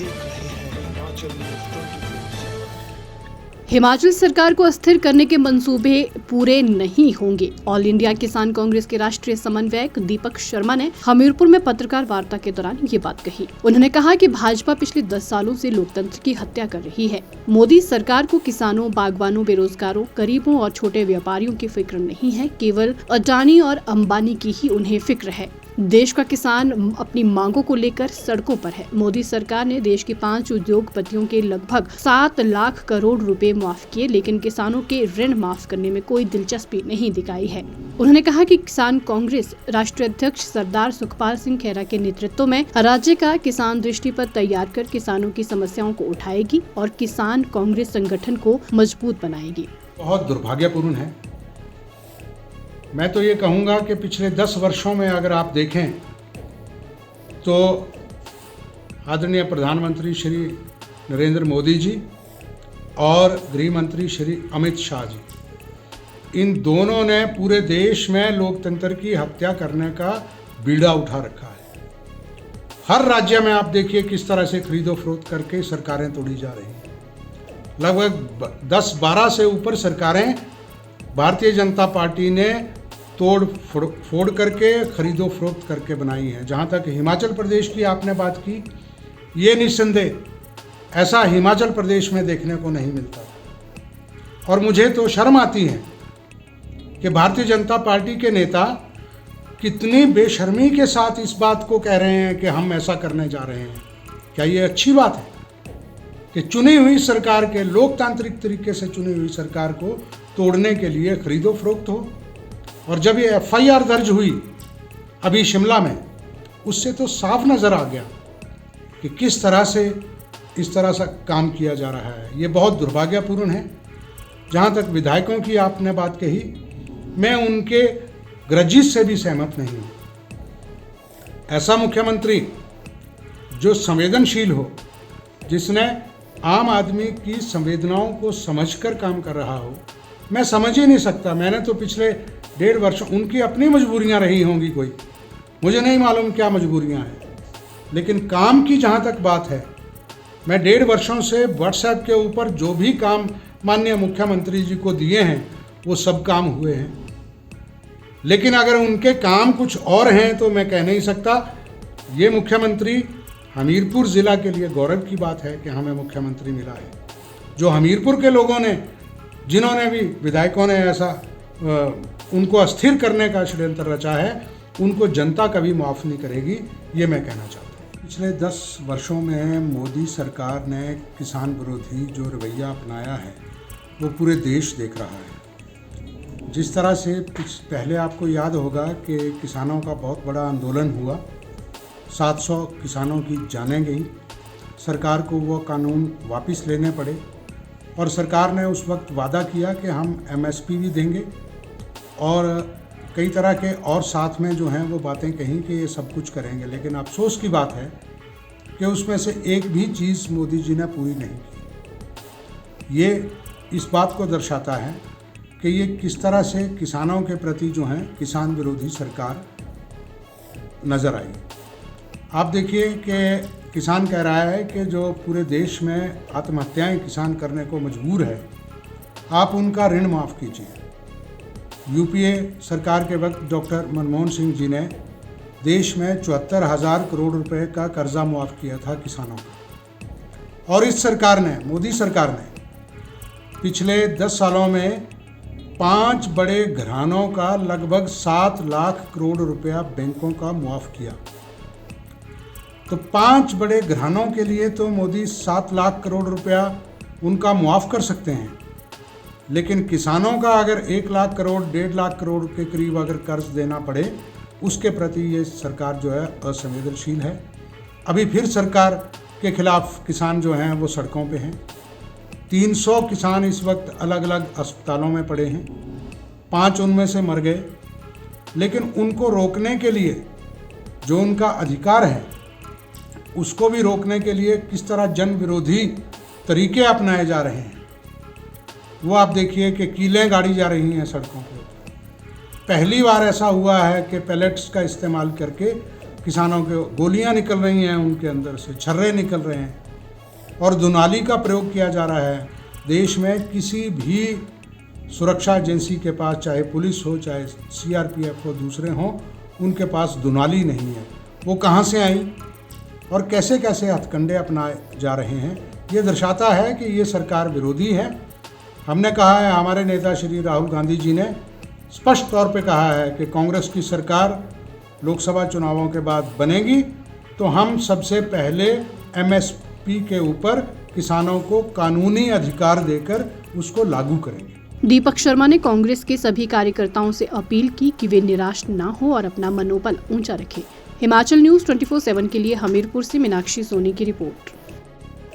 देख रहे हैं हिमाचल न्यूज़ 24/7। हिमाचल सरकार को अस्थिर करने के मंसूबे पूरे नहीं होंगे। ऑल इंडिया किसान कांग्रेस के राष्ट्रीय समन्वयक दीपक शर्मा ने हमीरपुर में पत्रकार वार्ता के दौरान ये बात कही। उन्होंने कहा कि भाजपा पिछले 10 सालों से लोकतंत्र की हत्या कर रही है। मोदी सरकार को किसानों, बागवानों, बेरोजगारों, गरीबों और छोटे व्यापारियों की फिक्र नहीं है, केवल अडानी और अंबानी की ही उन्हें फिक्र है। देश का किसान अपनी मांगों को लेकर सड़कों पर है। मोदी सरकार ने देश के 5 उद्योगपतियों के लगभग 7 लाख करोड़ रुपए माफ किए, लेकिन किसानों के ऋण माफ करने में कोई दिलचस्पी नहीं दिखाई है। उन्होंने कहा कि किसान कांग्रेस राष्ट्रीय अध्यक्ष सरदार सुखपाल सिंह खेरा के नेतृत्व में राज्य का किसान दृष्टि पत्र तैयार कर किसानों की समस्याओं को उठाएगी और किसान कांग्रेस संगठन को मजबूत बनाएगी। बहुत दुर्भाग्यपूर्ण है। मैं तो ये कहूँगा कि पिछले 10 वर्षों में अगर आप देखें तो आदरणीय प्रधानमंत्री श्री नरेंद्र मोदी जी और गृह मंत्री श्री अमित शाह जी, इन दोनों ने पूरे देश में लोकतंत्र की हत्या करने का बीड़ा उठा रखा है। हर राज्य में आप देखिए किस तरह से खरीदो फरोख्त करके सरकारें तोड़ी जा रही हैं। लगभग 10-12 से ऊपर सरकारें भारतीय जनता पार्टी ने तोड़ फोड़ करके खरीदो फरोख्त करके बनाई हैं। जहाँ तक हिमाचल प्रदेश की आपने बात की, ये निस्संदेह ऐसा हिमाचल प्रदेश में देखने को नहीं मिलता। और मुझे तो शर्म आती है कि भारतीय जनता पार्टी के नेता कितनी बेशर्मी के साथ इस बात को कह रहे हैं कि हम ऐसा करने जा रहे हैं। क्या ये अच्छी बात है कि चुनी हुई सरकार के, लोकतांत्रिक तरीके से चुनी हुई सरकार को तोड़ने के लिए खरीदो फरोख्त हो? और जब ये FIR दर्ज हुई अभी शिमला में, उससे तो साफ नज़र आ गया कि किस तरह से इस तरह से काम किया जा रहा है। ये बहुत दुर्भाग्यपूर्ण है। जहाँ तक विधायकों की आपने बात कही, मैं उनके ग्रजिश से भी सहमत नहीं हूँ। ऐसा मुख्यमंत्री जो संवेदनशील हो, जिसने आम आदमी की संवेदनाओं को समझकर काम कर रहा हो, मैं समझ ही नहीं सकता। मैंने तो पिछले 1.5 वर्ष, उनकी अपनी मजबूरियां रही होंगी कोई, मुझे नहीं मालूम क्या मजबूरियां हैं, लेकिन काम की जहां तक बात है, मैं 1.5 वर्षों से व्हाट्सएप के ऊपर जो भी काम माननीय मुख्यमंत्री जी को दिए हैं वो सब काम हुए हैं। लेकिन अगर उनके काम कुछ और हैं तो मैं कह नहीं सकता। ये मुख्यमंत्री, हमीरपुर ज़िला के लिए गौरव की बात है कि हमें मुख्यमंत्री मिला है। जो हमीरपुर के लोगों ने, जिन्होंने भी विधायकों ने ऐसा उनको अस्थिर करने का षड्यंत्र रचा है, उनको जनता कभी माफ़ नहीं करेगी, ये मैं कहना चाहता हूँ। पिछले 10 वर्षों में मोदी सरकार ने किसान विरोधी जो रवैया अपनाया है वो पूरे देश देख रहा है। जिस तरह से पहले आपको याद होगा कि किसानों का बहुत बड़ा आंदोलन हुआ, 700 किसानों की जानें गई, सरकार को वो कानून वापस लेने पड़े और सरकार ने उस वक्त वादा किया कि हम MSP भी देंगे और कई तरह के और साथ में जो हैं वो बातें कहीं कि ये सब कुछ करेंगे। लेकिन अफसोस की बात है कि उसमें से एक भी चीज़ मोदी जी ने पूरी नहीं की। ये इस बात को दर्शाता है कि ये किस तरह से किसानों के प्रति जो है किसान विरोधी सरकार नज़र आई। आप देखिए कि किसान कह रहा है कि जो पूरे देश में आत्महत्याएं किसान करने को मजबूर है, आप उनका ऋण माफ़ कीजिए। UPA सरकार के वक्त डॉक्टर मनमोहन सिंह जी ने देश में 74,000 करोड़ रुपए का कर्जा मुआफ़ किया था किसानों का। और इस सरकार ने, मोदी सरकार ने पिछले 10 सालों में 5 बड़े घरानों का लगभग 7 लाख करोड़ रुपया बैंकों का मुआफ़ किया। तो 5 बड़े घरानों के लिए तो मोदी 7 लाख करोड़ रुपया उनका मुआफ़ कर सकते हैं, लेकिन किसानों का अगर 1 लाख करोड़, 1.5 लाख करोड़ के करीब अगर कर्ज देना पड़े, उसके प्रति ये सरकार जो है असंवेदनशील है। अभी फिर सरकार के खिलाफ किसान जो हैं वो सड़कों पे हैं। 300 किसान इस वक्त अलग अलग अस्पतालों में पड़े हैं, 5 उनमें से मर गए। लेकिन उनको रोकने के लिए जो उनका अधिकार है, उसको भी रोकने के लिए किस तरह जन विरोधी तरीके अपनाए जा रहे हैं, वो आप देखिए कि कीलें गाड़ी जा रही हैं सड़कों पर। पहली बार ऐसा हुआ है कि पैलेट्स का इस्तेमाल करके किसानों के गोलियां निकल रही हैं, उनके अंदर से छर्रे निकल रहे हैं। और दुनाली का प्रयोग किया जा रहा है। देश में किसी भी सुरक्षा एजेंसी के पास, चाहे पुलिस हो, चाहे सीआरपीएफ हो, दूसरे हों, उनके पास दुनाली नहीं है। वो कहाँ से आई और कैसे कैसे हथकंडे अपनाए जा रहे हैं, ये दर्शाता है कि ये सरकार विरोधी है। हमने कहा है, हमारे नेता श्री राहुल गांधी जी ने स्पष्ट तौर पे कहा है कि कांग्रेस की सरकार लोकसभा चुनावों के बाद बनेगी तो हम सबसे पहले एमएसपी के ऊपर किसानों को कानूनी अधिकार देकर उसको लागू करेंगे। दीपक शर्मा ने कांग्रेस के सभी कार्यकर्ताओं से अपील की कि वे निराश न हो और अपना मनोबल ऊंचा रखें। हिमाचल न्यूज़ 24/7 के लिए हमीरपुर से मीनाक्षी सोनी की रिपोर्ट।